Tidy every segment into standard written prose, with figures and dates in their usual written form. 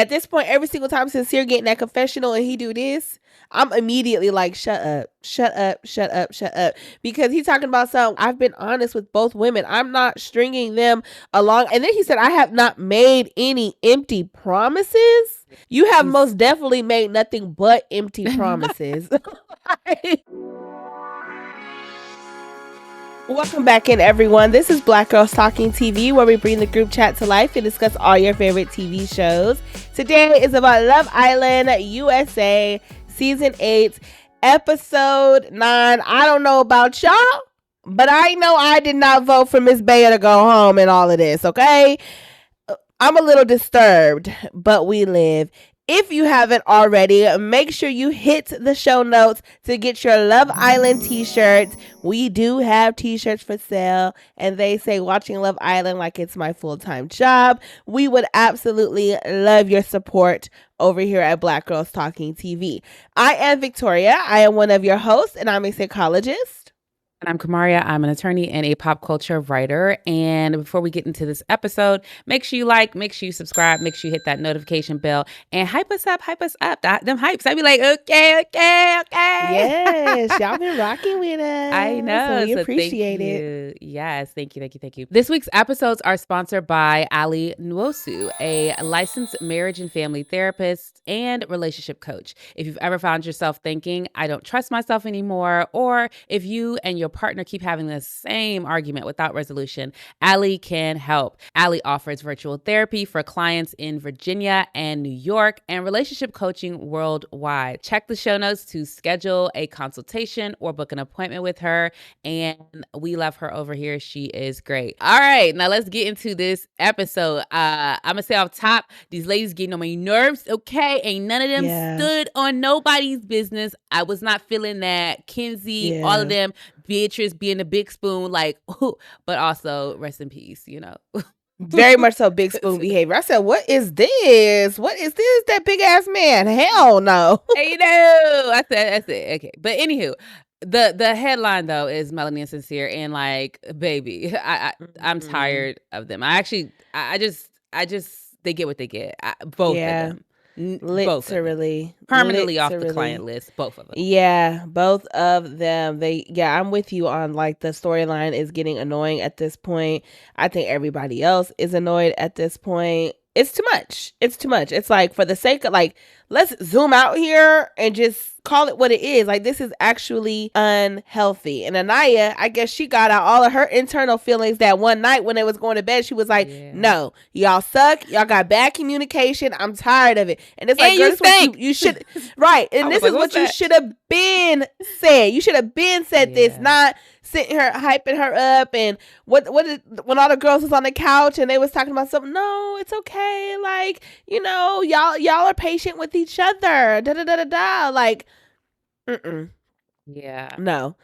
At this point, every single time Sincere getting that confessional and he do this, I'm immediately like, shut up, shut up, shut up, shut up. Because he's talking about something. I've been honest with both women. I'm not stringing them along. And then he said, I have not made any empty promises. You have most definitely made nothing but empty promises. Welcome back in, everyone. This is Black Girls Talking TV, where we bring the group chat to life and discuss all your favorite TV shows. Today is about Love Island USA Season 8, Episode 9. I don't know about y'all, but I know I did not vote for Miss Bayer to go home in all of this, okay? I'm a little disturbed, but we live. If you haven't already, make sure you hit the show notes to get your Love Island t-shirts. We do have t-shirts for sale, and they say watching Love Island like it's my full-time job. We would absolutely love your support over here at Black Girls Talking TV. I am Victoria. I am one of your hosts, and I'm a psychologist. And I'm Kamaria. I'm an attorney and a pop culture writer. And before we get into this episode, make sure you like, make sure you subscribe, make sure you hit that notification bell, and hype us up. Them hypes. I'd be like, okay. Yes, y'all been rocking with us. I know. So we appreciate it. Yes, thank you. This week's episodes are sponsored by Ali Nwosu, a licensed marriage and family therapist and relationship coach. If you've ever found yourself thinking, I don't trust myself anymore, or if you and your partner keep having the same argument without resolution, Ali can help. Ali offers virtual therapy for clients in Virginia and New York and relationship coaching worldwide. Check the show notes to schedule a consultation or book an appointment with her. And we love her over here. She is great. All right, now let's get into this episode. I'm gonna say off top, these ladies getting on my nerves. Okay, ain't none of them stood on nobody's business. I was not feeling that. Kenzie, all of them. Beatrice being a big spoon, like, but also rest in peace, you know. Very much so big spoon behavior. I said, what is this? What is this? That big ass man? Hell no. You know, I said, okay. But anywho, the headline though is Melanie and Sincere, and like, baby, I'm tired of them. I just they get what they get. Both of them. Literally permanently off the client list, both of them. Yeah, both of them. I'm with you on like the storyline is getting annoying at this point. I think everybody else is annoyed at this point. It's too much. It's like, for the sake of like, let's zoom out here and just call it what it is. Like, this is actually unhealthy. And Annayia, I guess she got out all of her internal feelings that one night when they was going to bed. She was like, no, y'all suck. Y'all got bad communication. I'm tired of it. And it's like, girl, this what you should, right. And this is what you should have been said. You should have been said this, not sitting her, hyping her up. And when all the girls was on the couch and they was talking about something, no, it's okay. Like, you know, y'all are patient with each other. Like, yeah. No.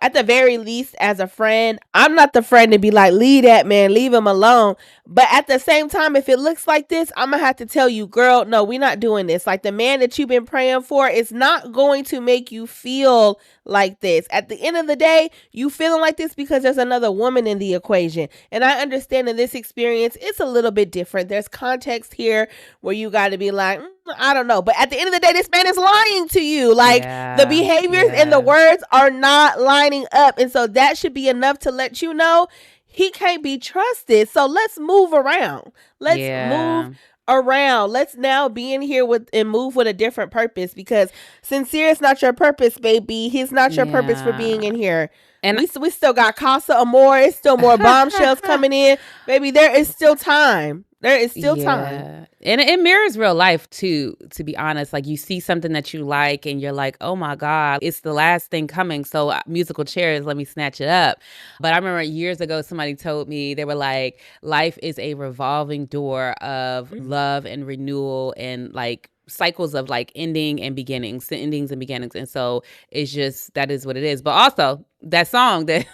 At the very least, as a friend, I'm not the friend to be like, leave that man, leave him alone. But at the same time, if it looks like this, I'm going to have to tell you, girl, no, we're not doing this. Like, the man that you've been praying for is not going to make you feel like this. At the end of the day, you feeling like this because there's another woman in the equation. And I understand in this experience, it's a little bit different. There's context here where you got to be like, I don't know. But at the end of the day, this man is lying to you. Like, the behaviors and the words are not lining up. And so that should be enough to let you know he can't be trusted. So let's move around. Move around. Let's now be in here and move with a different purpose, because Sincere is not your purpose, baby. He's not your purpose for being in here. And we still got Casa Amor. It's still more bombshells coming in. Baby, there is still time. There is still time. And it mirrors real life too, to be honest. Like, you see something that you like and you're like, oh my God, it's the last thing coming. So musical chairs, let me snatch it up. But I remember years ago, somebody told me, they were like, life is a revolving door of love and renewal and like cycles of like endings and beginnings. And so it's just, that is what it is. But also that song that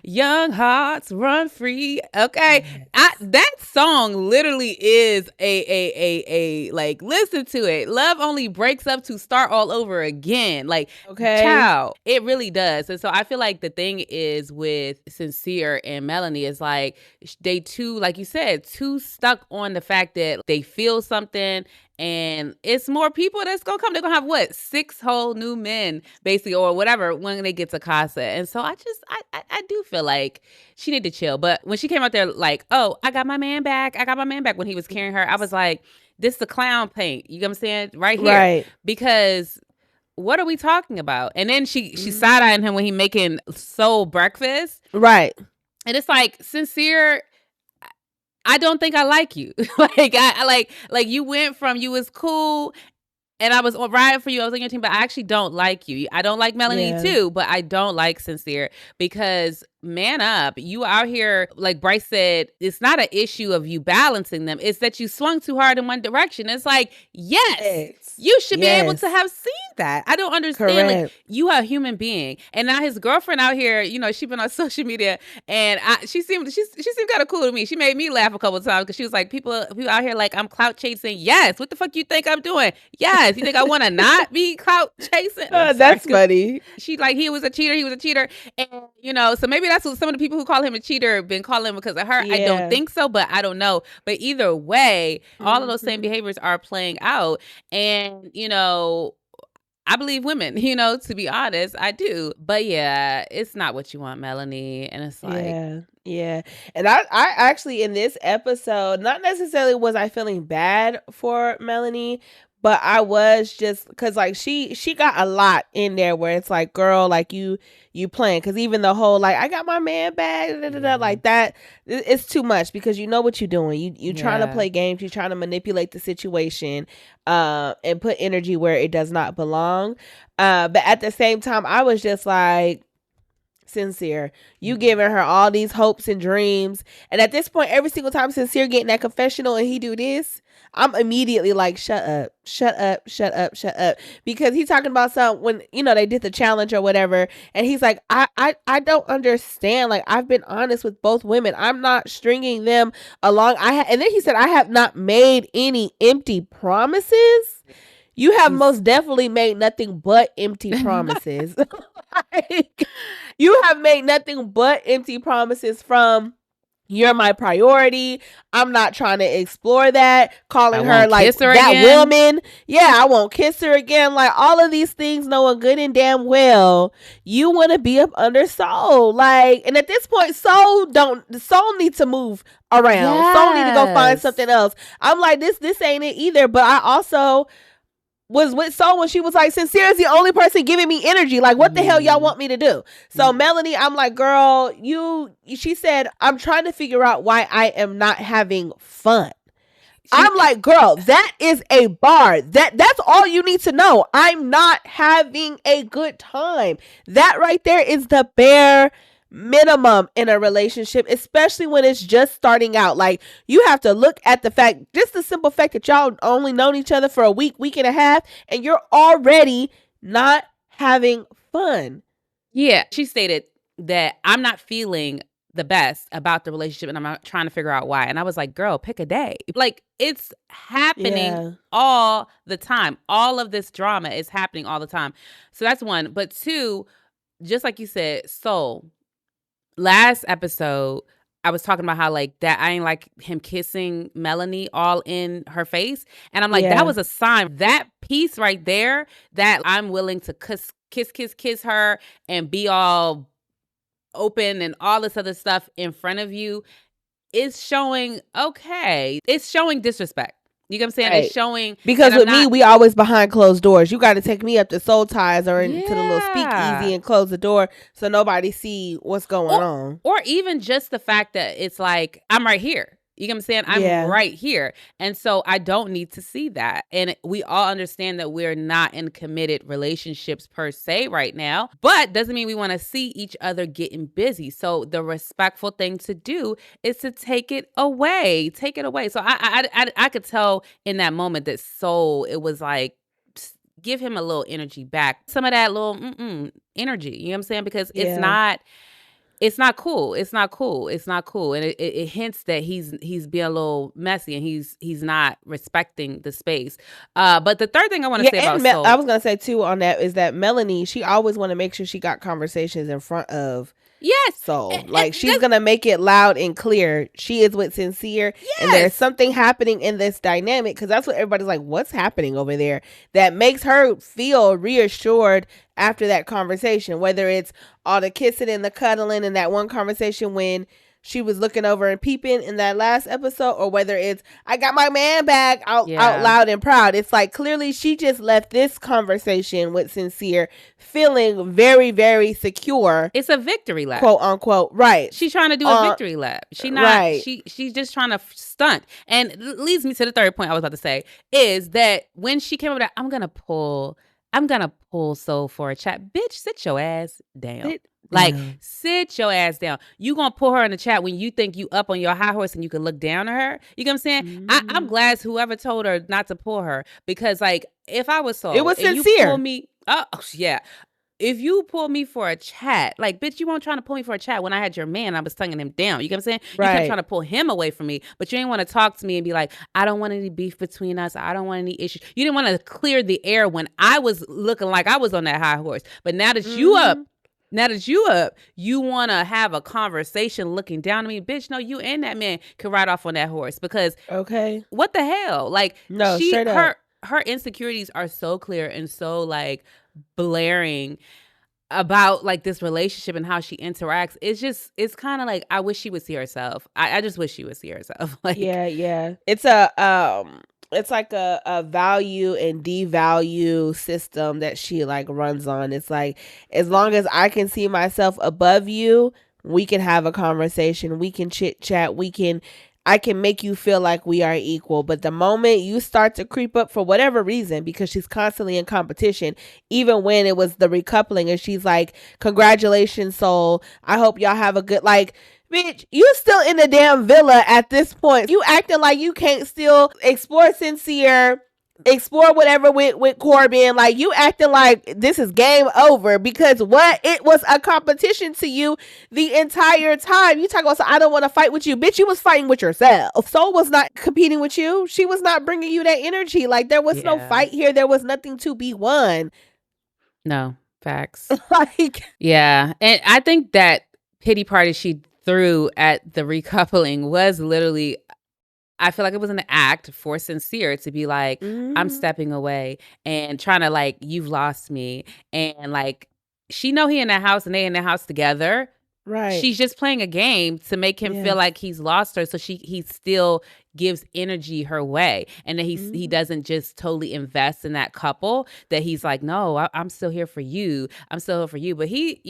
Young Hearts Run Free. Okay. That song literally is a like, listen to it. Love only breaks up to start all over again. Like, child, it really does. And so I feel like the thing is with Sincere and Melanie is like, they too, like you said, too stuck on the fact that they feel something And it's more people that's gonna come. They're gonna have what, 6 whole new men, basically, or whatever, when they get to Casa. And so I do feel like she need to chill. But when she came out there like, oh, I got my man back, when he was carrying her, I was like, this is the clown paint. You know what I'm saying? Right here. Right. Because what are we talking about? And then she side-eyeing him when he making soul breakfast. Right. And it's like, Sincere, I don't think I like you. Like, I like you went from, you was cool and I was riding for you, I was on your team, but I actually don't like you. I don't like Melanie too, but I don't like Sincere, because man up, you out here, like Bryce said, it's not an issue of you balancing them. It's that you swung too hard in one direction. It's like, yes. You should be able to have seen that. I don't understand. Like, you are a human being. And now his girlfriend out here, you know, she been on social media, and she seemed kind of cool to me. She made me laugh a couple of times, because she was like, people out here like, I'm clout chasing. Yes. What the fuck you think I'm doing? Yes. You think I want to not be clout chasing? That's funny. She like, he was a cheater. And, you know, so maybe that's what some of the people who call him a cheater been calling him because of her. Yeah. I don't think so, but I don't know. But either way, all of those same behaviors are playing out. And, you know, I believe women, you know, to be honest, I do. But yeah, it's not what you want, Melanie. And it's like, yeah. And I actually, in this episode, not necessarily was I feeling bad for Melanie, but I was just, because like she got a lot in there where it's like, girl, like you playing, because even the whole like, I got my man back, like that, it's too much, because you know what you're doing. You trying to play games, you're trying to manipulate the situation, and put energy where it does not belong. But at the same time, I was just like, Sincere, you giving her all these hopes and dreams, and at this point, every single time Sincere getting that confessional and he do this, I'm immediately like, shut up, because he's talking about something when, you know, they did the challenge or whatever, and he's like, I don't understand, like, I've been honest with both women, I'm not stringing them along, and then he said, I have not made any empty promises. You have most definitely made nothing but empty promises. Like, you have made nothing but empty promises from, you're my priority, I'm not trying to explore that, calling her like that again. Woman. Yeah, I won't kiss her again. Like, all of these things, knowing good and damn well you want to be up under Soul. Like, and at this point, Soul needs to move around. Yes. Soul need to go find something else. I'm like, this ain't it either. But I also was with Soul when she was like, Sincere is the only person giving me energy. Like, what the hell y'all want me to do? So Melanie, I'm like, girl, she said, I'm trying to figure out why I am not having fun. I'm like, girl, that is a bar. That's all you need to know. I'm not having a good time. That right there is the bare minimum in a relationship, especially when it's just starting out. Like, you have to look at the fact, just the simple fact that y'all only known each other for a week and a half, and you're already not having fun. Yeah, she stated that I'm not feeling the best about the relationship, and I'm not trying to figure out why. And I was like, girl, pick a day. Like, it's happening all the time. All of this drama is happening all the time. So that's one. But two, just like you said, Soul. Last episode, I was talking about how, like, that I ain't like him kissing Melanie all in her face. And I'm like, that was a sign. That piece right there, that I'm willing to kiss her and be all open and all this other stuff in front of you, is showing, okay, it's showing disrespect. You know what I'm saying? Right. It's showing. Because with me, we always behind closed doors. You got to take me up to Soul Ties or into the little speakeasy and close the door so nobody see what's going on. Or even just the fact that it's like, I'm right here. You know what I'm saying? I'm right here. And so I don't need to see that. And we all understand that we're not in committed relationships per se right now, but doesn't mean we want to see each other getting busy. So the respectful thing to do is to take it away. Take it away. So I could tell in that moment that Soul, it was like, give him a little energy back. Some of that little energy. You know what I'm saying? Because it's not cool. It's not cool. And it hints that he's being a little messy and he's not respecting the space. But the third thing I want to say about Soul, I was going to say too on that, is that Melanie, she always want to make sure she got conversations in front of Yes. Soul. Like, she's going to make it loud and clear. She is with Sincere. Yes. And there's something happening in this dynamic, because that's what everybody's like, what's happening over there? That makes her feel reassured after that conversation, whether it's all the kissing and the cuddling and that one conversation when she was looking over and peeping in that last episode, or whether it's I got my man back out loud and proud. It's like, clearly she just left this conversation with Sincere feeling very, very secure. It's a victory lap, quote unquote. Right. She's trying to do a victory lap. She not. Right. She's just trying to stunt. And it leads me to the third point I was about to say, is that when she came up with that, I'm gonna pull Soul for a chat. Bitch, sit your ass down. Sit your ass down. You gonna pull her in the chat when you think you up on your high horse and you can look down at her? You know what I'm saying? Mm-hmm. I'm glad whoever told her not to pull her, because like, if I was Soul, it was Sincere. You pull me, yeah. If you pull me for a chat, like, bitch, you weren't trying to pull me for a chat when I had your man. I was tonguing him down. You know what I'm saying? Right. You kept trying to pull him away from me, but you didn't want to talk to me and be like, I don't want any beef between us. I don't want any issues. You didn't want to clear the air when I was looking like I was on that high horse. But now that you up, you want to have a conversation looking down at me. Bitch, no, you and that man can ride off on that horse, because what the hell? Like, no, straight up. Her insecurities are so clear and so like blaring about like this relationship and how she interacts. It's kind of like, I wish she would see herself. I just wish she would see herself. Like, yeah. It's like a value and devalue system that she like runs on. It's like, as long as I can see myself above you, we can have a conversation, we can chit chat, I can make you feel like we are equal. But the moment you start to creep up for whatever reason, because she's constantly in competition, even when it was the recoupling and she's like, congratulations, Soul, I hope y'all have a good, like, bitch, you still in the damn villa at this point. You acting like you can't still explore Sincere, explore whatever with Corbin. Like, you acting like this is game over, because what? It was a competition to you the entire time. You talk about, so I don't want to fight with you. Bitch, you was fighting with yourself. Soul was not competing with you. She was not bringing you that energy. Like, there was no fight here. There was nothing to be won. No, facts. Like, yeah. And I think that pity party she threw at the recoupling was literally, I feel like it was an act for Sincere to be like, I'm stepping away and trying to like, you've lost me. And like, she know he in the house and they in the house together. Right. She's just playing a game to make him feel like he's lost her. So he still gives energy her way. And then he doesn't just totally invest in that couple, that he's like, no, I'm still here for you. I'm still here for you. But he,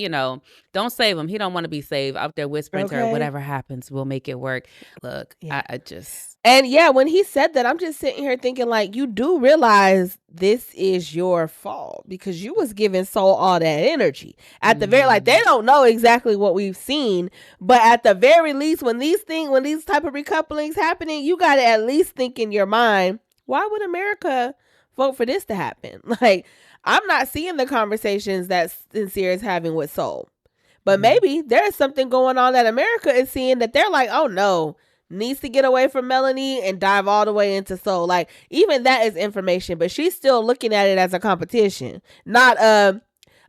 don't save him. He don't want to be saved, out there whispering to her, whatever happens, we'll make it work. Look, I just... And yeah, when he said that, I'm just sitting here thinking, like, you do realize this is your fault, because you was giving Soul all that energy. At the very, like, they don't know exactly what we've seen, but at the very least, when these type of recouplings happening, you got to at least think in your mind, why would America vote for this to happen? Like, I'm not seeing the conversations that Sincere is having with Soul, but maybe there's something going on that America is seeing, that they're like, oh no, needs to get away from Melanie and dive all the way into Soul. Like, even that is information, but she's still looking at it as a competition, not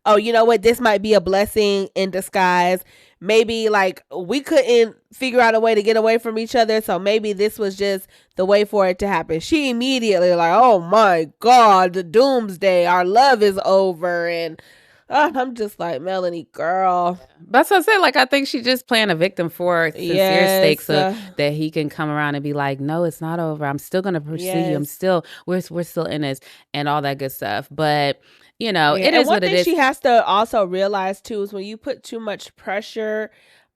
oh, you know what, this might be a blessing in disguise. Maybe like we couldn't figure out a way to get away from each other, so maybe this was just the way for it to happen. She immediately like, oh my God, the doomsday, our love is over. And I'm just like, Melanie, girl. That's what I said. Like, I think she's just playing a victim for Sincere's sake, so that he can come around and be like, no, it's not over. I'm still going to pursue you. We're still in this and all that good stuff. But, it is what it is. One thing she has to also realize, too, is when you put too much pressure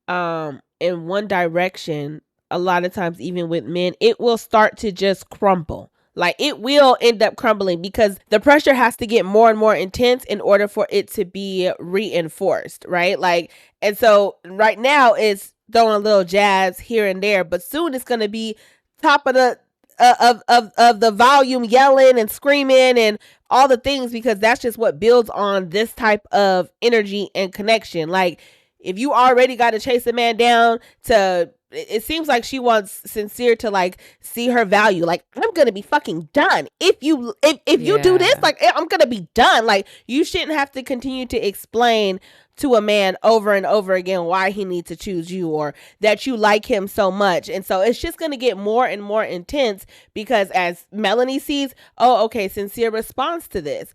in one direction, a lot of times, even with men, it will start to just crumble. Like, it will end up crumbling, because the pressure has to get more and more intense in order for it to be reinforced, right? Like, and so right now it's throwing a little jazz here and there, but soon it's going to be top of the of the volume, yelling and screaming and all the things, because that's just what builds on this type of energy and connection. Like, if you already got to chase a man down to... It seems like she wants Sincere to like see her value. Like, I'm gonna be fucking done if you do this. Like, I'm gonna be done. Like, you shouldn't have to continue to explain to a man over and over again why he needs to choose you, or that you like him so much. And so it's just going to get more and more intense, because as Melanie sees, oh, okay, Sincere responds to this,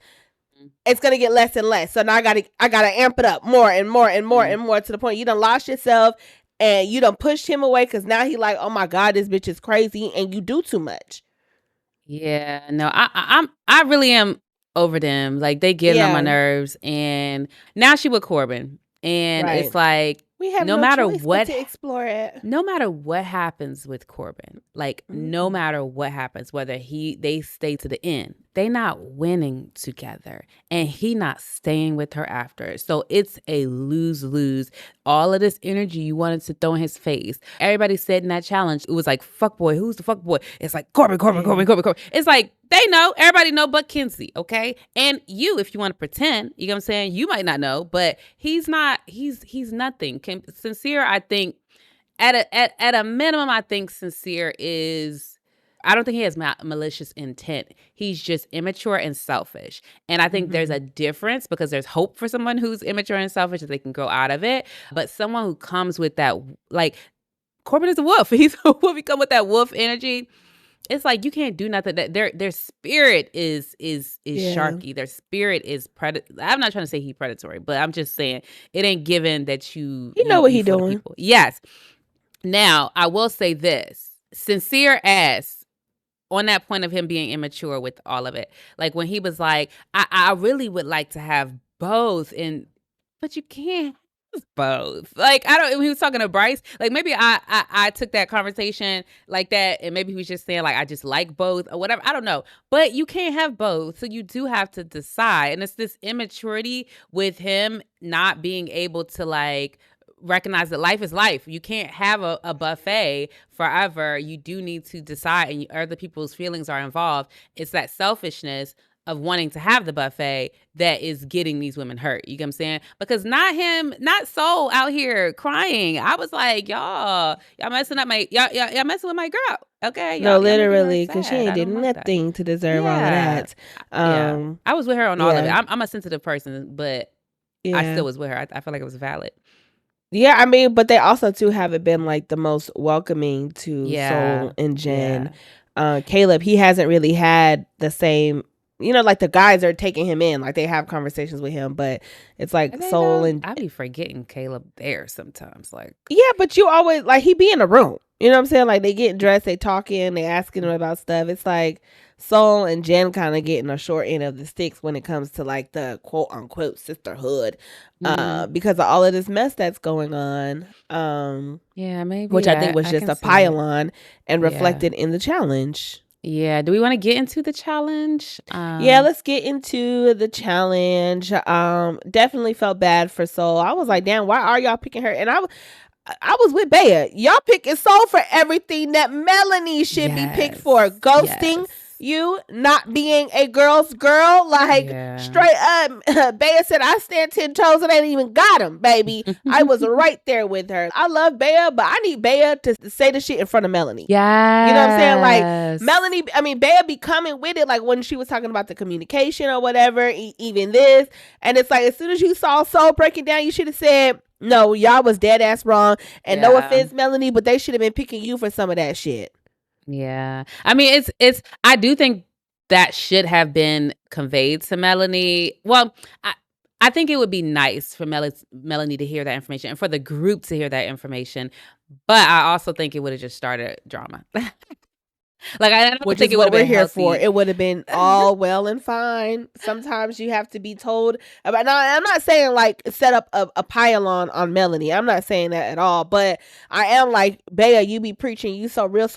it's going to get less and less. So now I got to amp it up more and more and more and more, to the point you done lost yourself and you done pushed him away, because now he like, oh my God, this bitch is crazy, and you do too much. Yeah, no, I really am over them. Like, they get on my nerves, and now she with Corbin, and it's like, we have no no matter choice what but to explore it. No matter what happens with Corbin, like no matter what happens, whether they stay to the end, they not winning together, and he not staying with her after. So it's a lose-lose. All of this energy you wanted to throw in his face. Everybody said in that challenge, it was like, fuck boy, who's the fuck boy? It's like Corbin. It's like, they know, everybody know but Kenzie, okay? And you, if you want to pretend, you know what I'm saying? You might not know, but he's not, he's nothing. Sincere, I think, at a minimum, I think Sincere is, I don't think he has malicious intent. He's just immature and selfish. And I think there's a difference, because there's hope for someone who's immature and selfish, that they can grow out of it. But someone who comes with that, like, Corbin is a wolf. He's a wolf. He come with that wolf energy. It's like, you can't do nothing. That their spirit is sharky. Their spirit is I'm not trying to say he predatory, but I'm just saying it ain't given that you know what he doing. People. Yes. Now, I will say this. Sincere ass on that point of him being immature with all of it. Like, when he was like, I really would like to have both, but you can't have both. Like, when he was talking to Bryce, like, maybe I took that conversation like that, and maybe he was just saying, like, I just like both or whatever. I don't know. But you can't have both. So you do have to decide. And it's this immaturity with him not being able to, like, recognize that life is life. You can't have a buffet forever. You do need to decide, and other people's feelings are involved. It's that selfishness of wanting to have the buffet that is getting these women hurt. You get what I'm saying? Because not Soul out here crying. I was like, y'all messing up y'all messing with my girl. Okay. No, literally, because she ain't did nothing to deserve all of that. I was with her on all of it. I'm a sensitive person, but I still was with her. I feel like it was valid. Yeah, I mean, but they also too haven't been like the most welcoming to Soul and Jen. Caleb, he hasn't really had the same, like the guys are taking him in, like they have conversations with him, but it's like Soul and I be forgetting Caleb there sometimes. Like, yeah, but you always like he be in the room. You know what I'm saying? Like, they getting dressed, they talking, they asking him about stuff. It's like Soul and Jen kind of getting a short end of the sticks when it comes to like the quote unquote sisterhood, because of all of this mess that's going on. Maybe, which I think was just a pile-on and reflected in the challenge. Yeah. Do we want to get into the challenge? Yeah, let's get into the challenge. Definitely felt bad for Soul. I was like, damn, why are y'all picking her? And I was with Bea. Y'all picking Soul for everything that Melanie should be picked for. Ghosting you, not being a girl's girl. Like, straight up, Bea said, I stand 10 toes and I ain't even got him, baby. I was right there with her. I love Bea, but I need Bea to say the shit in front of Melanie. Yeah. You know what I'm saying? Like, Melanie, Bea be coming with it, like when she was talking about the communication or whatever, even this. And it's like, as soon as you saw Soul break it down, you should have said, no, y'all was dead ass wrong. And no offense, Melanie, but they should have been picking you for some of that shit. Yeah. I mean, it's I do think that should have been conveyed to Melanie. Well, I think it would be nice for Melanie to hear that information and for the group to hear that information. But I also think it would have just started drama. Like, I don't think it would have been here for. It would have been all well and fine. Sometimes you have to be told about. Now, I'm not saying like set up a pile on Melanie. I'm not saying that at all. But I am like, Bea, you be preaching, you so real,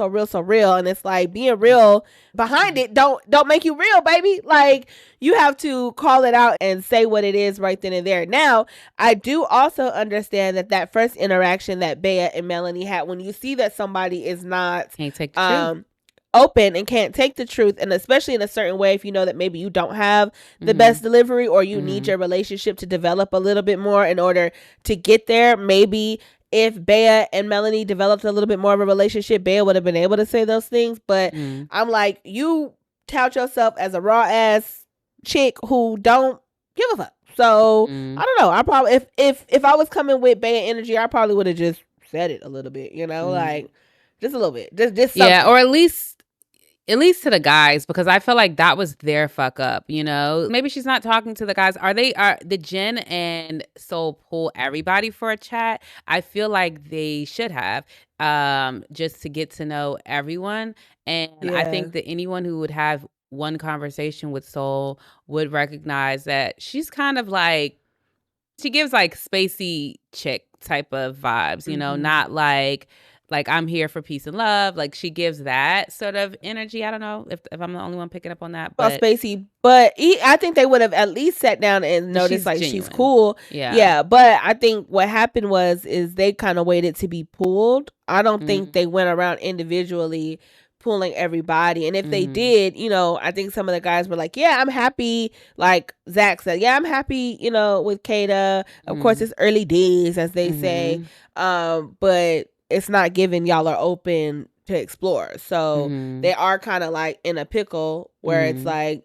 and it's like being real behind it. Don't make you real, baby. Like, you have to call it out and say what it is right then and there. Now, I do also understand that first interaction that Bea and Melanie had, when you see that somebody is not can't take the truth. Open and can't take the truth, and especially in a certain way, if you know that maybe you don't have the best delivery, or you need your relationship to develop a little bit more in order to get there. Maybe if Bea and Melanie developed a little bit more of a relationship, Bea would have been able to say those things. But I'm like, you tout yourself as a raw ass chick who don't give a fuck. So Mm. I don't know. I probably if I was coming with bad energy, I probably would have just said it a little bit, like just a little bit, just something. Yeah, or at least to the guys, because I feel like that was their fuck up, Maybe she's not talking to the guys. Did Jen and Soul pull everybody for a chat? I feel like they should have, just to get to know everyone. And I think that anyone who would have one conversation with Soul would recognize that she's kind of like, she gives like spacey chick type of vibes, not like I'm here for peace and love. Like she gives that sort of energy. I don't know if I'm the only one picking up on that. But spacey, but I think they would have at least sat down and noticed like genuine. she's cool. Yeah. But I think what happened is they kind of waited to be pulled. I don't think they went around individually pulling everybody. And if they did, I think some of the guys were like, yeah, I'm happy. Like Zach said, yeah, I'm happy, with Kata. Of course, it's early days, as they say. But it's not given y'all are open to explore. So they are kind of like in a pickle where it's like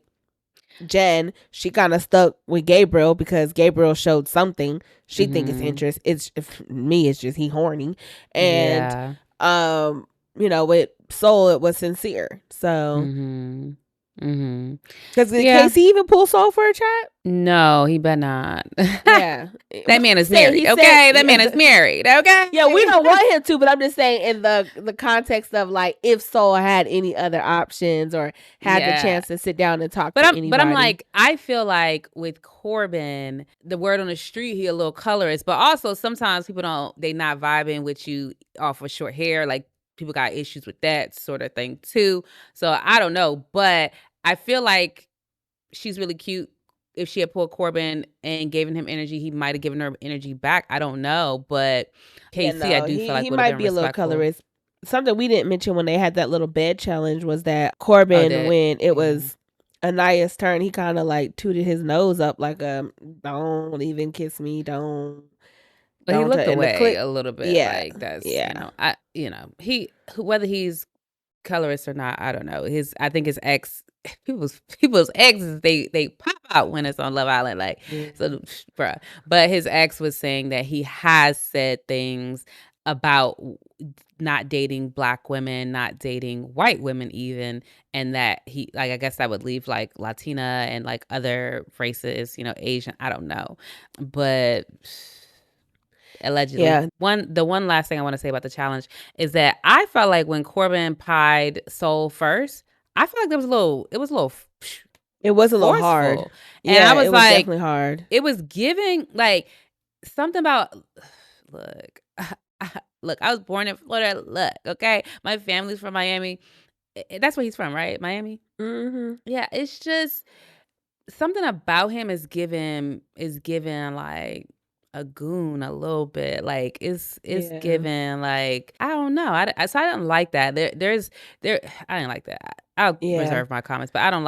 Jen, she kind of stuck with Gabriel because Gabriel showed something she think is interest. It's just he horny. And with Soul, it was Sincere. So because Casey even pull Soul for a chat? No, he better not. Yeah. That man is married, okay? That man is married, okay? Yeah, we don't want him to, but I'm just saying in the context of like if Soul had any other options or had the chance to sit down and talk to anybody. But I'm like, I feel like with Corbin, the word on the street, he a little colorist, but also sometimes people they not vibing with you off of short hair, like people got issues with that sort of thing too. So I don't know, but I feel like she's really cute. If she had pulled Corbin and given him energy, he might have given her energy back. I don't know, but Casey, I do feel like he might be a little colorist. Something we didn't mention when they had that little bed challenge was that Corbin, when it was Annaya's turn, he kind of like tooted his nose up like, don't even kiss me, don't. But he looked away a little bit. Yeah, like that's he whether he's colorist or not, I don't know. I think his ex, people's exes, they pop out when it's on Love Island, like so, bruh. But his ex was saying that he has said things about not dating Black women, not dating white women even, and that he like I guess that would leave like Latina and like other races, Asian. I don't know, but. Allegedly. Yeah. The one last thing I want to say about the challenge is that I felt like when Corbin pied Soul first, I felt like it was a little forceful. Hard. And I was like, definitely hard. It was giving like something about look, I was born in Florida. Look, okay. My family's from Miami. That's where he's from, right? Miami? Mm-hmm. Yeah, it's just something about him is given like a goon a little bit, like it's given like I don't know. So I didn't like that. I didn't like that. I'll reserve my comments, but I don't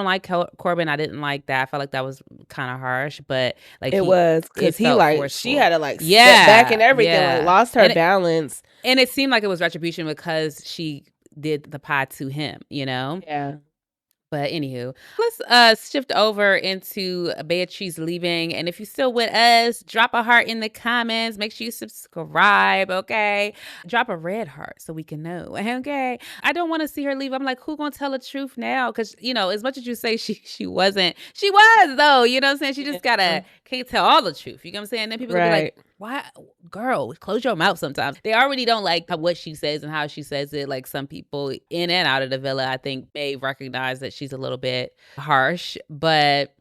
like Corbin. I didn't like that. I felt like that was kind of harsh, but like it was because he like forceful. She had to like step back and everything, like lost her balance, and it seemed like it was retribution because she did the pie to him, Yeah. But anywho, let's shift over into Beatrice leaving. And if you're still with us, drop a heart in the comments. Make sure you subscribe, okay? Drop a red heart so we can know, okay? I don't want to see her leave. I'm like, who gonna tell the truth now? Because, as much as you say she wasn't, she was, though. You know what I'm saying? She just can't tell all the truth. You know what I'm saying? And then people will be like, why, girl, close your mouth sometimes. They already don't like what she says and how she says it. Like some people in and out of the villa, I think may recognize that she's a little bit harsh, but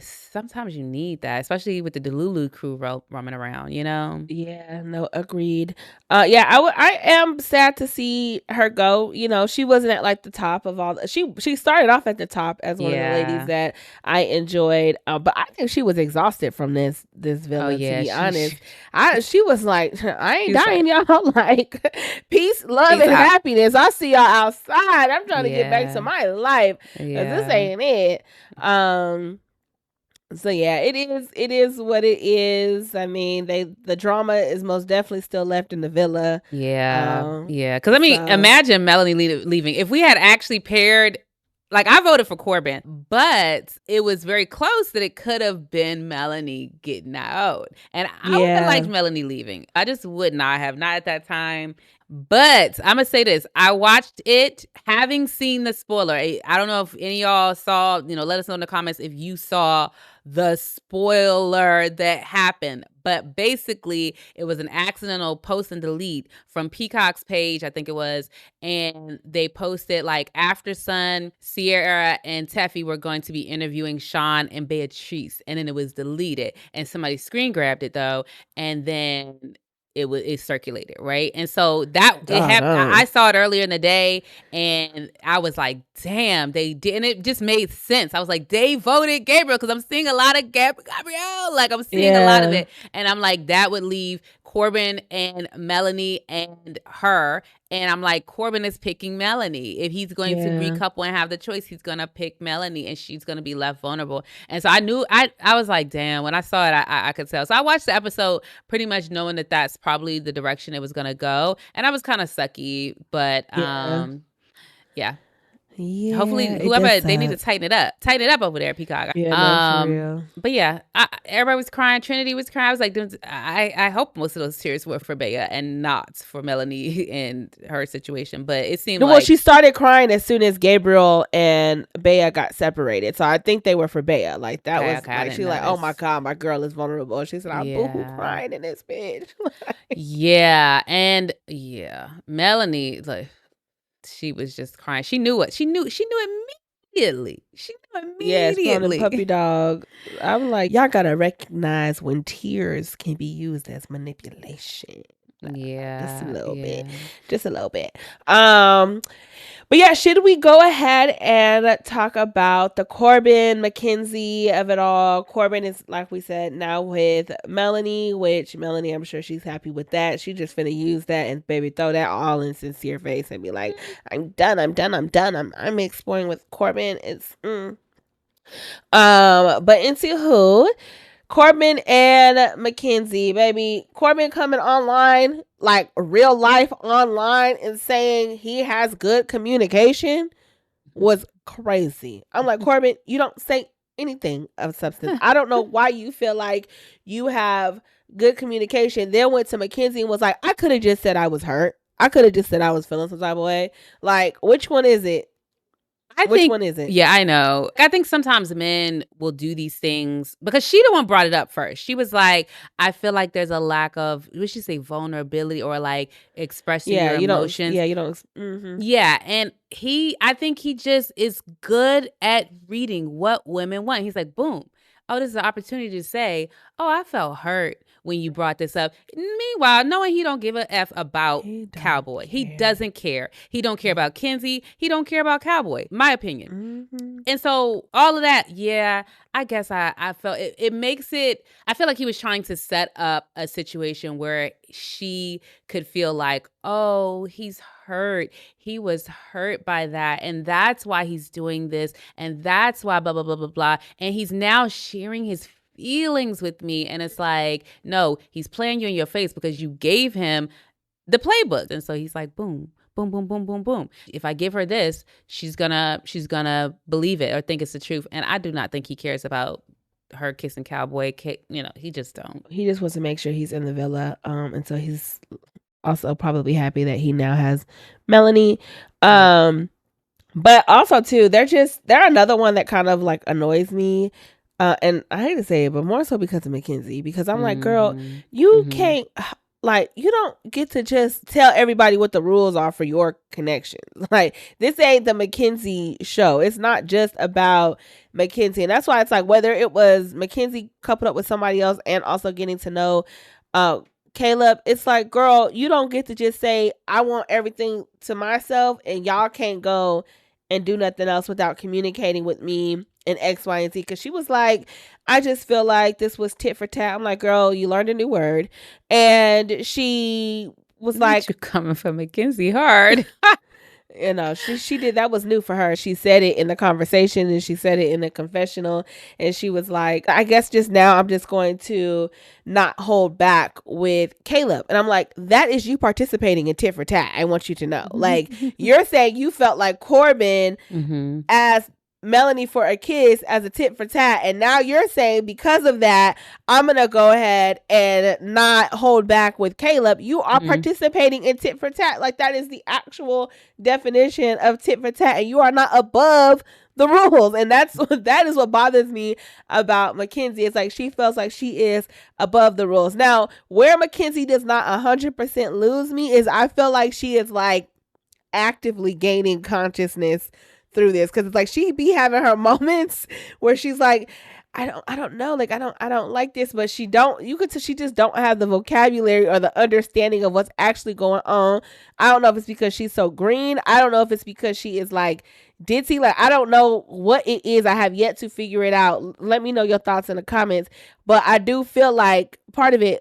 sometimes you need that, especially with the Delulu crew roaming around, Yeah, no, agreed. I am sad to see her go. She wasn't at like the top of all. She started off at the top as one of the ladies that I enjoyed, but I think she was exhausted from this villa. To be honest, she was like, I ain't dying, y'all. Like peace, love, and happiness. I see y'all outside. I'm trying to get back to my life because this ain't it. So yeah, it is what it is. I mean, the drama is most definitely still left in the villa. Yeah. Because imagine Melanie leaving. If we had actually paired Like, I voted for Corbin, but it was very close that it could have been Melanie getting out. And I would have liked Melanie leaving. I just would not have, not at that time. But I'm going to say this. I watched it having seen the spoiler. I don't know if any of y'all saw, let us know in the comments if you saw the spoiler that happened. But basically, it was an accidental post and delete from Peacock's page, I think it was. And they posted like after Sun, Sierra and Teffy were going to be interviewing Sean and Beatrice. And then it was deleted. And somebody screen grabbed it though. And then it circulated, right? And so that it happened. I saw it earlier in the day and I was like, damn, they did. And it just made sense. I was like, they voted Gabriel because I'm seeing a lot of Gabriel. Like I'm seeing a lot of it. And I'm like, that would leave Corbin and Melanie and her. And I'm like, Corbin is picking Melanie. If he's going to recouple and have the choice, he's going to pick Melanie and she's going to be left vulnerable. And so I knew, I was like, damn, when I saw it, I could tell. So I watched the episode pretty much knowing that that's probably the direction it was going to go. And I was kind of sucky, but yeah. Hopefully whoever, they need to tighten it up over there, Peacock. Yeah, for real. But yeah, everybody was crying. Trinity was crying. I was like, I hope most of those tears were for Bea and not for Melanie and her situation. But it seemed like she started crying as soon as Gabriel and Bea got separated. So I think they were for Bea. Like that was like she's like, oh my God, my girl is vulnerable. She said, I'm boohoo crying in this bitch. Yeah, and Melanie like. She was just crying. She knew it. She knew immediately. Yes, the puppy dog. I'm like, y'all gotta recognize when tears can be used as manipulation. Just a little bit. But yeah, should we go ahead and talk about the Corbin Mackenzie of it all? Corbin is, like we said, now with Melanie, which Melanie, I'm sure she's happy with that. She just finna use that and baby throw that all in Sincere face and be like, I'm done. I'm exploring with Corbin. It's but into who? Corbin and Mackenzie, baby. Corbin coming online, like real life online, and saying he has good communication was crazy. I'm like, Corbin, you don't say anything of substance. I don't know why you feel like you have good communication. Then went to Mackenzie and was like, I could have just said I was hurt. I could have just said I was feeling some type of way. Like, which one is it? Which one is it? Yeah, I know. I think sometimes men will do these things because she the one brought it up first. She was like, I feel like there's a lack of, what should say, vulnerability or like expressing your emotions. You don't. Mm-hmm. Yeah, and I think he just is good at reading what women want. He's like, boom. Oh, this is an opportunity to say, oh, I felt hurt when you brought this up. Meanwhile, knowing he don't give a F about Cowboy. He doesn't care. He don't care about Kenzie. He don't care about Cowboy, my opinion. Mm-hmm. And so all of that, yeah, I guess I felt it makes it, I feel like he was trying to set up a situation where she could feel like, oh, he's hurt. He was hurt by that. And that's why he's doing this. And that's why blah, blah, blah, blah, blah. And he's now sharing his feelings with me. And it's like, no, he's playing you in your face because you gave him the playbook. And so he's like, boom, boom, boom, boom, boom, boom. If I give her this, she's gonna believe it or think it's the truth. And I do not think he cares about her kissing Cowboy. He just don't. He just wants to make sure he's in the villa. And so he's also probably happy that he now has Melanie. But also too, they're another one that kind of like annoys me. And I hate to say it, but more so because of Mackenzie, because I'm like, girl, you can't, like, you don't get to just tell everybody what the rules are for your connections. Like, this ain't the Mackenzie show. It's not just about Mackenzie. And that's why it's like, whether it was Mackenzie coupled up with somebody else and also getting to know Caleb, it's like, girl, you don't get to just say, I want everything to myself and y'all can't go and do nothing else without communicating with me and X, Y, and Z. Because she was like, I just feel like this was tit for tat. I'm like, girl, you learned a new word. And she was like, you're coming from Mackenzie hard. You know, she did, that was new for her. She said it in the conversation and she said it in the confessional, and she was like, I guess just now I'm just going to not hold back with Caleb. And I'm like, that is you participating in tit for tat. I want you to know. Like, you're saying you felt like Corbin asked Melanie for a kiss as a tit for tat, and now you're saying because of that I'm gonna go ahead and not hold back with Caleb. You are participating in tit for tat. Like, that is the actual definition of tit for tat, and you are not above the rules. And that is what bothers me about Mackenzie. It's like she feels like she is above the rules. Now, where Mackenzie does not 100% lose me is I feel like she is like actively gaining consciousness through this, because it's like she be having her moments where she's like, I don't know, like I don't like this, but she just don't have the vocabulary or the understanding of what's actually going on. I don't know if it's because she's so green. I don't know if it's because she is like ditzy. Like, I don't know what it is. I have yet to figure it out. Let me know your thoughts in the comments. But I do feel like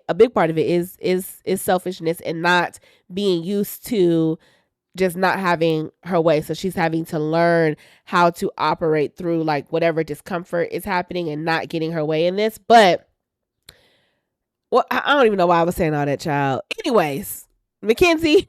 a big part of it is selfishness and not being used to just not having her way. So she's having to learn how to operate through like whatever discomfort is happening and not getting her way in this. But well, I don't even know why I was saying all that, child. Anyways, Mackenzie,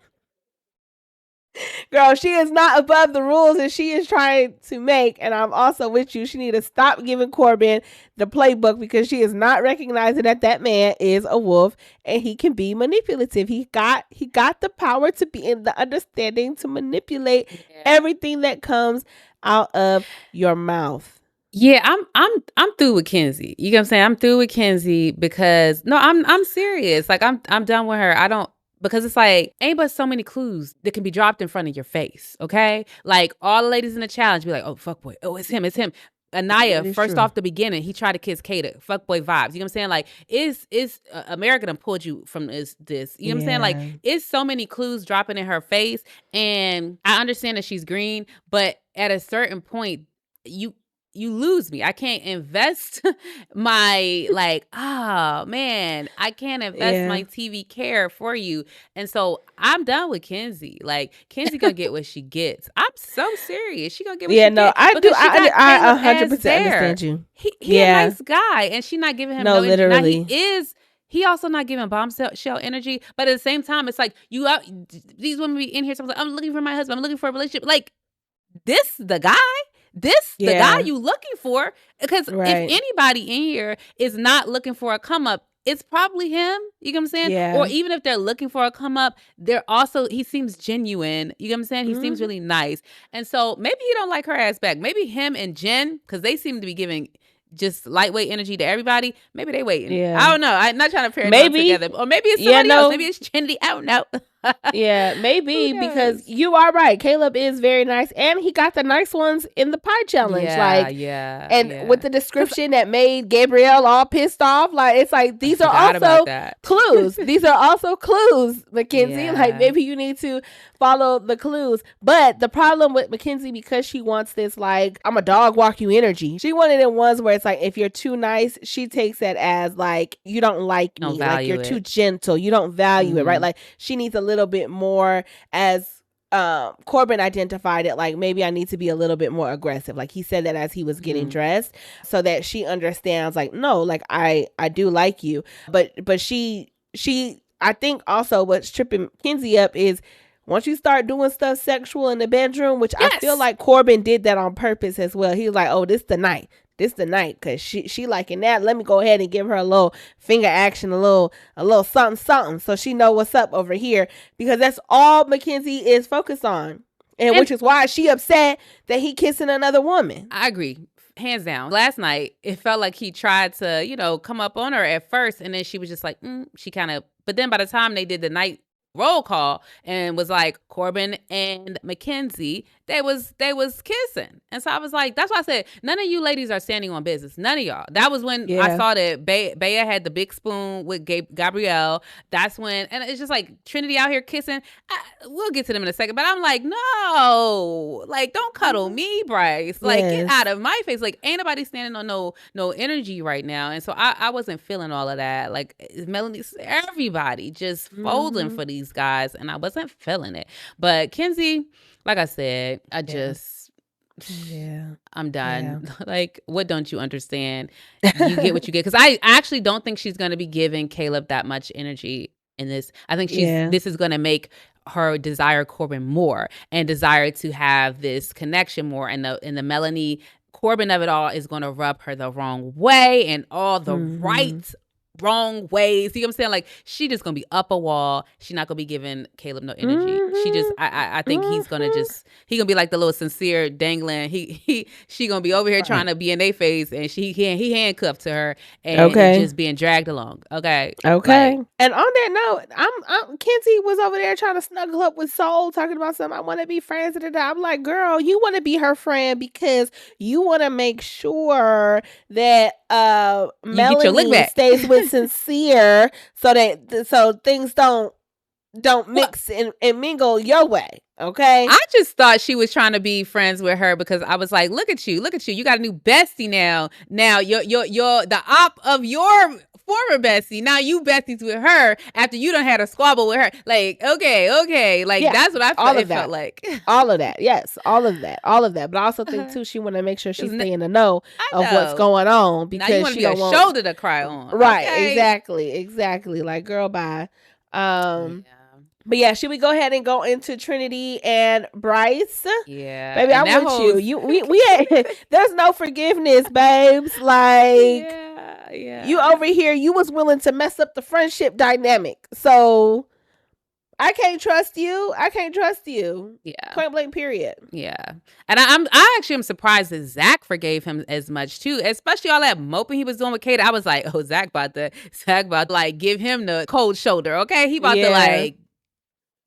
girl, she is not above the rules that she is trying to make. And I'm also with you. She need to stop giving Corbin the playbook, because she is not recognizing that man is a wolf and he can be manipulative. He got the power to be in the understanding to manipulate everything that comes out of your mouth. Yeah, I'm through with Kenzie. You know what I'm saying? I'm through with Kenzie because no, I'm serious. Like, I'm done with her. I don't, because it's like, ain't but so many clues that can be dropped in front of your face, okay? Like, all the ladies in the challenge be like, oh, fuckboy. Oh, it's him. Annayia, first off the beginning, he tried to kiss Kata. Fuckboy vibes. You know what I'm saying? Like, is America done pulled you from this. You know what I'm saying? Like, it's so many clues dropping in her face. And I understand that she's green, but at a certain point, you lose me. I can't invest my, like, oh man, I can't invest my TV care for you. And so I'm done with Kenzie. Like, Kenzie gonna get what she gets. I'm so serious. She gonna get what she gets. I do. I 100% understand you. He a nice guy, and she not giving him no literally. Now, he also not giving bombshell energy, but at the same time, it's like these women be in here. Someone's like, I'm looking for my husband. I'm looking for a relationship. Like, this the guy? The guy you looking for? Because if anybody in here is not looking for a come up, it's probably him. You know what I'm saying? Yeah. Or even if they're looking for a come up, he seems genuine. You know what I'm saying? He seems really nice. And so maybe he don't like her ass back. Maybe him and Jen, because they seem to be giving just lightweight energy to everybody. Maybe they waiting. Yeah. I don't know. I'm not trying to pair them together. Or maybe it's somebody else. Maybe it's Trinity. I don't know. Yeah, maybe, because you are right. Caleb is very nice, and he got the nice ones in the pie challenge. With the description that made Gabrielle all pissed off. Like, it's like, these are also clues. These are also clues, Mackenzie. Yeah. Like, maybe you need to follow the clues. But the problem with Mackenzie, because she wants this, like, I'm a dog walk you energy. She wanted it ones where it's like, if you're too nice, she takes that as like, you don't like me. Like, you're too gentle. You don't value it, right? Like, she needs a little bit more, as Corbin identified it, like, maybe I need to be a little bit more aggressive. Like, he said that as he was getting dressed, so that she understands, like, no, like, I do like you. But she I think also what's tripping Kenzie up is, once you start doing stuff sexual in the bedroom, which I feel like Corbin did that on purpose as well. He was like, oh, this the night, because she liking that. Let me go ahead and give her a little finger action, a little something, so she know what's up over here, because that's all Mackenzie is focused on, and which is why she upset that he kissing another woman. I agree. Hands down. Last night, it felt like he tried to, come up on her at first, and then she was just like, she kind of, but then by the time they did the night roll call and was like, Corbin and Mackenzie, they was kissing. And so I was like, that's why I said, none of you ladies are standing on business. None of y'all. That was when I saw that Bea had the big spoon with Gabrielle. That's when, and it's just like Trinity out here kissing. We'll get to them in a second, but I'm like, no, like, don't cuddle me, Bryce. Like, get out of my face. Like, ain't nobody standing on no energy right now. And so I wasn't feeling all of that. Like, Melanie, everybody just folding for these guys, and I wasn't feeling it. But Kenzie, like I said, Yeah. I'm done. Yeah. Like, what don't you understand? You get what you get. Because I actually don't think she's going to be giving Caleb that much energy in this. I think this is going to make her desire Corbin more and desire to have this connection more. And the Melanie Corbin of it all is going to rub her the wrong way and all the wrong ways. See what I'm saying? Like, she just gonna be up a wall. She's not gonna be giving Caleb no energy. She just I think he's gonna be like the little Sincere dangling. She gonna be over here trying to be in their face, and he handcuffed to her and just being dragged along. Okay. Like, and on that note, I'm Kenzie was over there trying to snuggle up with Soul, talking about something. I want to be friends with her. I'm like, girl, you want to be her friend because you want to make sure that Melanie stays with Sincere so things don't mix and mingle your way. Okay. I just thought she was trying to be friends with her because I was like, look at you. You got a new bestie now. Now you're the op of your former bestie. Now you besties with her after you done had a squabble with her. Like, okay. Like, that's what I felt like. All of that. Yes. All of that. But I also think too, she want to make sure she stay in the know of what's going on because now you want to be a shoulder to cry on. Right. Okay. Exactly. Like, girl, bye. But yeah, should we go ahead and go into Trinity and Bryce? Yeah, baby, I'm with you. We there's no forgiveness, babes. Like, yeah. You over here, you was willing to mess up the friendship dynamic, so I can't trust you. Yeah, point blank. Period. Yeah, and I actually am surprised that Zach forgave him as much too, especially all that moping he was doing with Kate. I was like, oh, Zach about to like give him the cold shoulder. Okay, he about to like.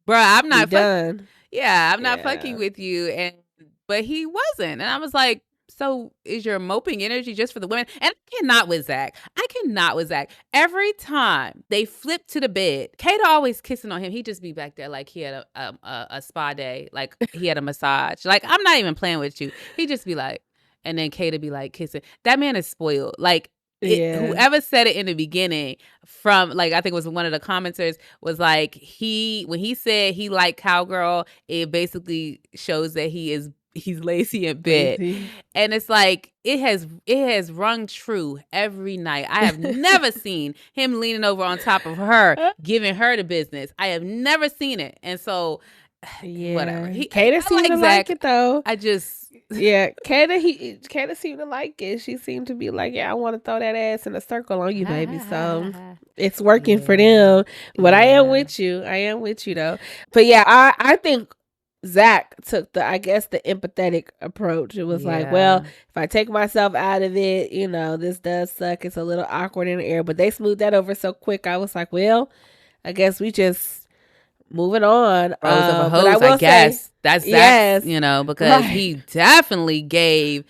Bruh, I'm not done. I'm not fucking with you. But he wasn't. And I was like, so is your moping energy just for the women? And I cannot with Zach. Every time they flip to the bed, Kata always kissing on him. He'd just be back there like he had a spa day, like he had a massage. Like, I'm not even playing with you. He'd just be like, and then Kata be like kissing. That man is spoiled. Like, whoever said it in the beginning from, like, I think it was one of the commenters was like, when he said he liked cowgirl, it basically shows that he's lazy in bed. And it's like, it has rung true every night. I have never seen him leaning over on top of her, giving her the business. I have never seen it. And so, whatever. Kata seemed to like it though. Kata seemed to like it. She seemed to be like, I want to throw that ass in a circle on you, baby. So it's working for them. But I am with you though. But I think Zach took the empathetic approach. It was like, well, if I take myself out of it, this does suck. It's a little awkward in the air, but they smoothed that over so quick. I was like, well, I guess we just moving on. I guess that's Zach, because he definitely gave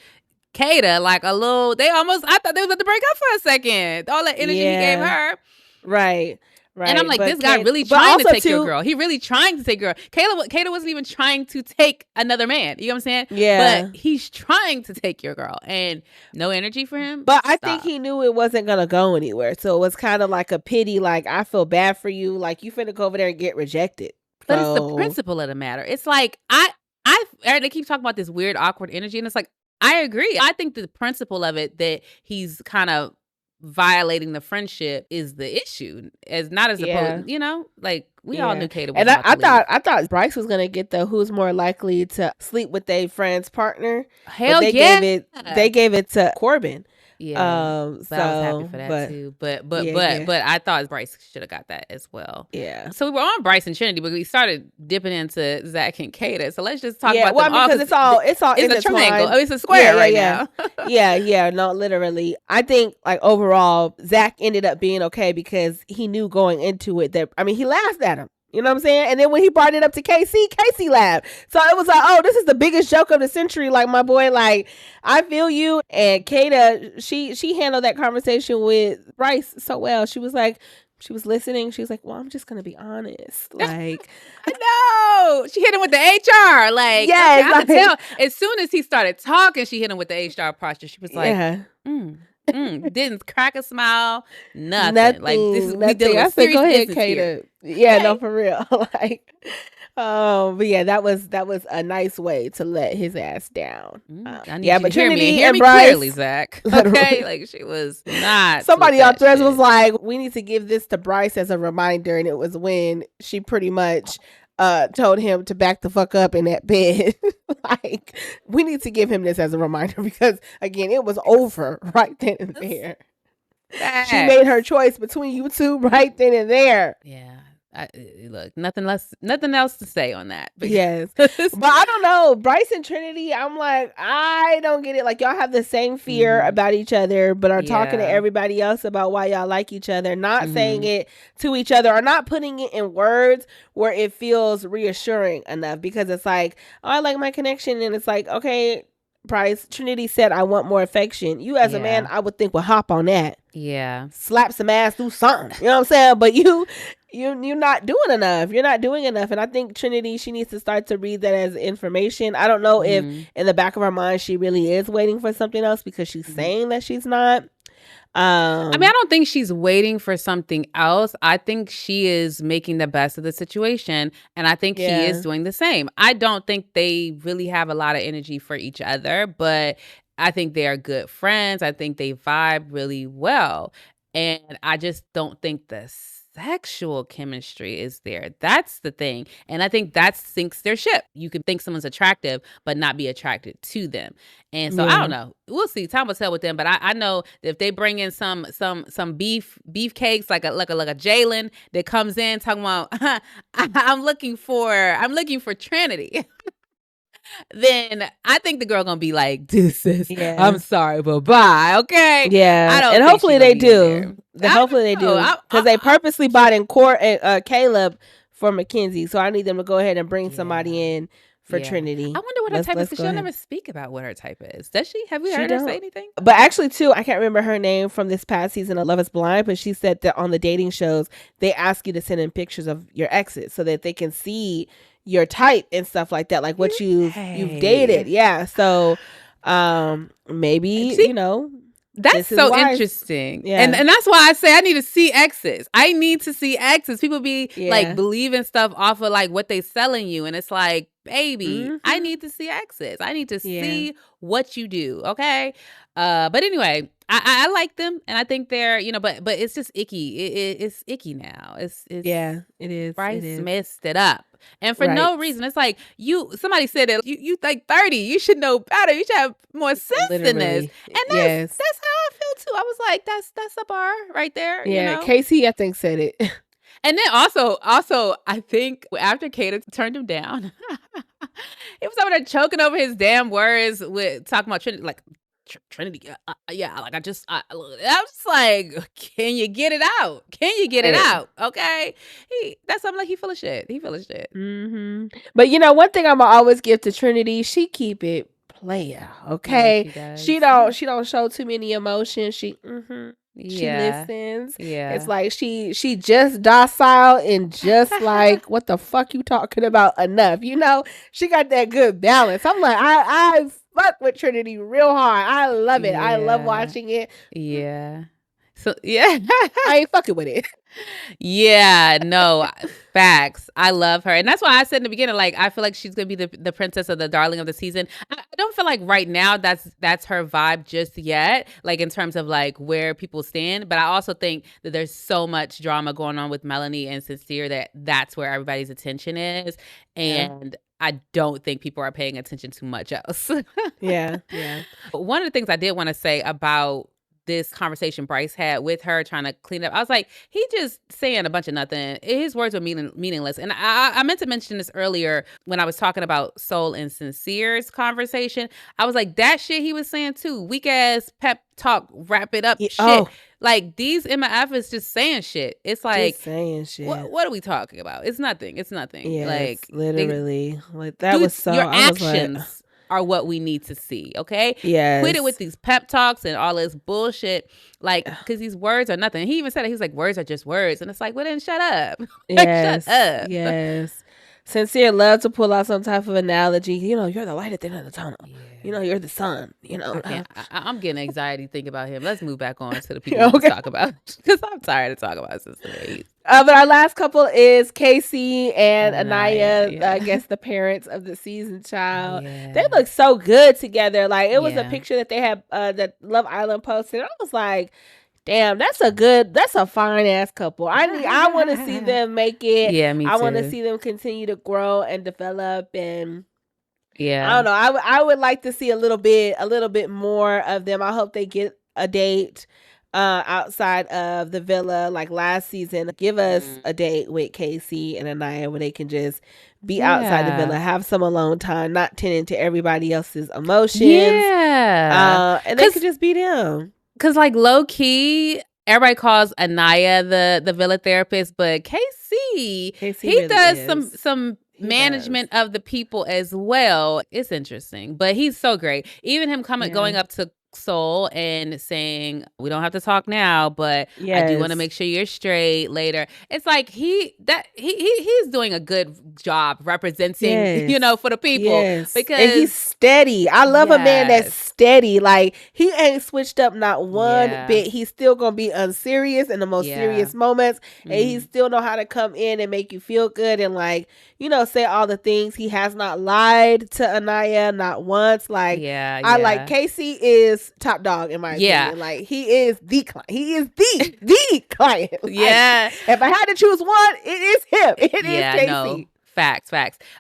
Kata like a little. I thought they was about to break up for a second. All that energy he gave her, right. And I'm like, this guy really trying to take your girl. He really trying to take your girl. Kata wasn't even trying to take another man. You know what I'm saying? Yeah. But he's trying to take your girl, and no energy for him. But I think he knew it wasn't gonna go anywhere. So it was kind of like a pity. Like, I feel bad for you. Like, you finna go over there and get rejected. But it's the principle of the matter. It's like they keep talking about this weird, awkward energy, and it's like, I agree. I think the principle of it, that he's kind of violating the friendship, is the issue, as not as opposed, like, we all knew Kata was and I thought Bryce was gonna get the who's more likely to sleep with a friend's partner. Hell, they gave it to Corbin. Yeah, I was happy for that too. But I thought Bryce should have got that as well. Yeah. So we were on Bryce and Trinity, but we started dipping into Zach and Kata. So let's just talk about them all. Because it's all it's a triangle. Oh, it's a square now. Yeah. No, literally. I think, like, overall, Zach ended up being okay because he knew going into it that, he laughed at him. You know what I'm saying? And then when he brought it up to Casey laughed. So it was like, oh, this is the biggest joke of the century. Like, my boy, like, I feel you. And Kata, she handled that conversation with Bryce so well. She was like, she was listening. She was like, well, I'm just going to be honest. Like, no, she hit him with the HR. Like, yeah, I could tell. As soon as he started talking, she hit him with the HR posture. She was like, didn't crack a smile, nothing. Like, this is, we dealing with serious business here. Yeah, no, for real. Like, But yeah, that was a nice way to let his ass down. I need yeah, you but to hear Trinity me and clearly, Bryce, Zach. Okay, like she was not. somebody on Threads was shit. like, we need to give this to Bryce as a reminder, and it was when she pretty much told him to back the fuck up in that bed. Like, we need to give him this as a reminder because again, it was over right then and there. Facts. She made her choice between you two right then and there. Yeah. Look, nothing else to say on that. Yes. But I don't know. Bryce and Trinity, I'm like, I don't get it. Like, y'all have the same fear about each other, but are talking to everybody else about why y'all like each other, not saying it to each other or not putting it in words where it feels reassuring enough. Because it's like, oh, I like my connection. And it's like, okay, Bryce, Trinity said, I want more affection. You as a man, I would think would hop on that. Yeah. Slap some ass, do something. You know what I'm saying? But you're not doing enough. You're not doing enough. And I think Trinity, she needs to start to read that as information. I don't know if in the back of her mind she really is waiting for something else because she's saying that she's not. I mean, I don't think she's waiting for something else. I think she is making the best of the situation. And I think he is doing the same. I don't think they really have a lot of energy for each other, but I think they are good friends. I think they vibe really well. And I just don't think the sexual chemistry is there. That's the thing. And I think that sinks their ship. You can think someone's attractive, but not be attracted to them. And so I don't know. We'll see. Time will tell with them. But I know that if they bring in some beef cakes like a Jalen that comes in talking about I'm looking for Trinity. Then I think the girl gonna be like, deuces. I'm sorry, but bye. Okay. Yeah. And hopefully they do. Hopefully they do. Because they purposely bought in Caleb for Mackenzie. So I need them to go ahead and bring somebody in for Trinity. I wonder what her type is because she'll never speak about what her type is. Does she? Have we heard her say anything? But actually, too, I can't remember her name from this past season of Love is Blind, but she said that on the dating shows, they ask you to send in pictures of your exes so that they can see your type and stuff like that, like what you've dated. Yeah. So maybe, that's so interesting. Yeah. And that's why I say I need to see exes. I need to see exes. People be like believing stuff off of like what they selling you. And it's like, baby, I need to see exes. I need to see what you do. Okay. But anyway, I like them and I think they're, but it's just icky. It's icky now. It's it is. Bryce messed it up. And for no reason. It's like somebody said that you like 30. You should know better. You should have more sense than this. And that's how I feel too. I was like, that's a bar right there. Yeah, Casey, I think, said it. And then also, I think after Kata turned him down, he was over there choking over his damn words with talking about Trinity, like Trinity. Like I was just like, can you get it out? Can you get it out? Okay, that's something like he full of shit. He full of shit. But one thing I'm gonna always give to Trinity, she keep it player. Okay, yeah, she don't show too many emotions. She listens. Yeah. It's like she just docile and just like, what the fuck you talking about enough. She got that good balance. I'm like, I fuck with Trinity real hard. I love it. I love watching it. Yeah. So yeah. I ain't fucking with it. Yeah, no, facts. I love her. And that's why I said in the beginning, like, I feel like she's going to be the princess or the darling of the season. I don't feel like right now that's her vibe just yet, like in terms of like where people stand. But I also think that there's so much drama going on with Melanie and Sincere that's where everybody's attention is. And I don't think people are paying attention to much else. Yeah. One of the things I did want to say about this conversation Bryce had with her trying to clean up, I was like, he just saying a bunch of nothing. His words were meaningless. And I meant to mention this earlier when I was talking about Soul and Sincere's conversation. I was like, that shit he was saying too, weak ass pep talk, wrap it up shit. Like these MF is just saying shit. It's like just saying shit. What are we talking about? It's nothing. Yeah, like literally. Like that was so. Your actions are what we need to see, okay? Yeah. Quit it with these pep talks and all this bullshit, like, because these words are nothing. He even said it. He was like, words are just words. And it's like, well, then shut up. Yes. Shut up. Yes. Sincere loves to pull out some type of analogy. You're the light at the end of the tunnel. Yeah. You're the sun. I'm getting anxiety thinking about him. Let's move back on to the people we talk about, because I'm tired of talking about Sister Maze. But our last couple is Casey and Annayia, I guess the parents of the season child. Yeah. They look so good together. Like, it was a picture that they had that Love Island posted. I was like, damn, that's a fine ass couple. I want to see them make it. Yeah, me too. I want to see them continue to grow and develop, and yeah, I don't know. I would like to see a little bit more of them. I hope they get a date outside of the villa like last season. Give us a date with Casey and Annayia where they can just be outside the villa, have some alone time, not tending to everybody else's emotions. Yeah, and they could just be them. Because, like, low key, everybody calls Annayia the villa therapist, but Casey he really does some management of the people as well. It's interesting, but he's so great. Even him going up to Soul and saying, we don't have to talk now, but I do want to make sure you're straight later. It's like he's doing a good job representing, for the people, because and he's steady. I love a man that's steady. Like, he ain't switched up not one bit. He's still gonna be unserious in the most serious moments, and he still know how to come in and make you feel good and, like, say all the things. He has not lied to Annayia not once. Like, I like Casey is top dog in my opinion. Like, he is the client. He is the client. Like, if I had to choose one, it is him. It is Casey. No. Facts.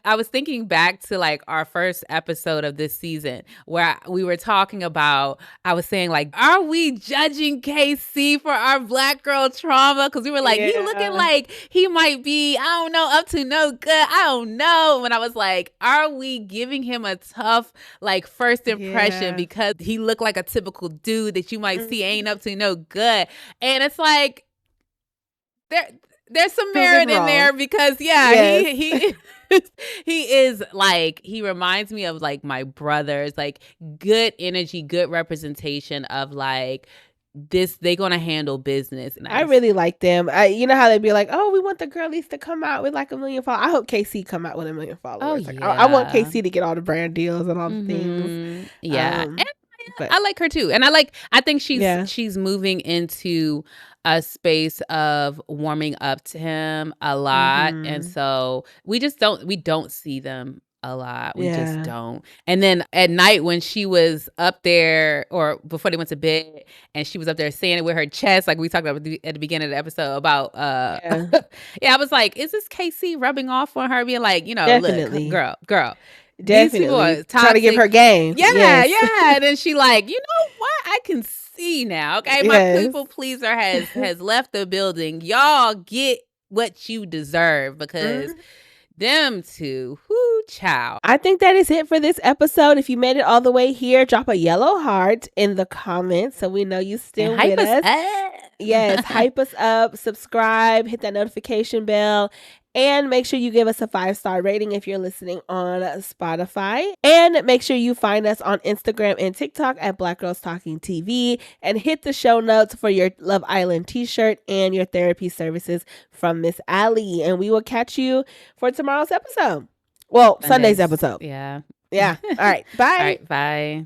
I was thinking back to, like, our first episode of this season where we were talking about, I was saying, like, are we judging KC for our Black girl trauma? Because we were like, he looking like he might be, I don't know, up to no good. I don't know. And I was like, are we giving him a tough, like, first impression because he looked like a typical dude that you might see ain't up to no good? And it's like, there's some merit in there because he is, like, he reminds me of, like, my brothers, like, good energy, good representation of, like, this, they gonna handle business. And I really like them. You know how they'd be like, oh, we want the girlies to come out with like 1 million followers. I hope KC come out with 1 million followers. I want KC to get all the brand deals and all the things. And I like her too, and I think she's moving into a space of warming up to him a lot, and so we don't see them a lot. We just don't. And then at night when she was up there, or before they went to bed, and she was up there saying it with her chest, like we talked about at the beginning of the episode about I was like, is this KC rubbing off on her, being like, definitely. Look, girl. Definitely trying to give her game. And then she like, you know what? I can see now. Okay, my people pleaser has left the building. Y'all get what you deserve, because them two, child. I think that is it for this episode. If you made it all the way here, drop a yellow heart in the comments so we know you still with us. Yes, hype us up, subscribe, hit that notification bell, and make sure you give us a 5-star rating if you're listening on Spotify. And make sure you find us on Instagram and TikTok at Black Girls Talking TV, and hit the show notes for your Love Island t-shirt and your therapy services from Miss Allie. And we will catch you for tomorrow's episode. Well, Sunday's episode. Yeah. All right. Bye. All right. Bye.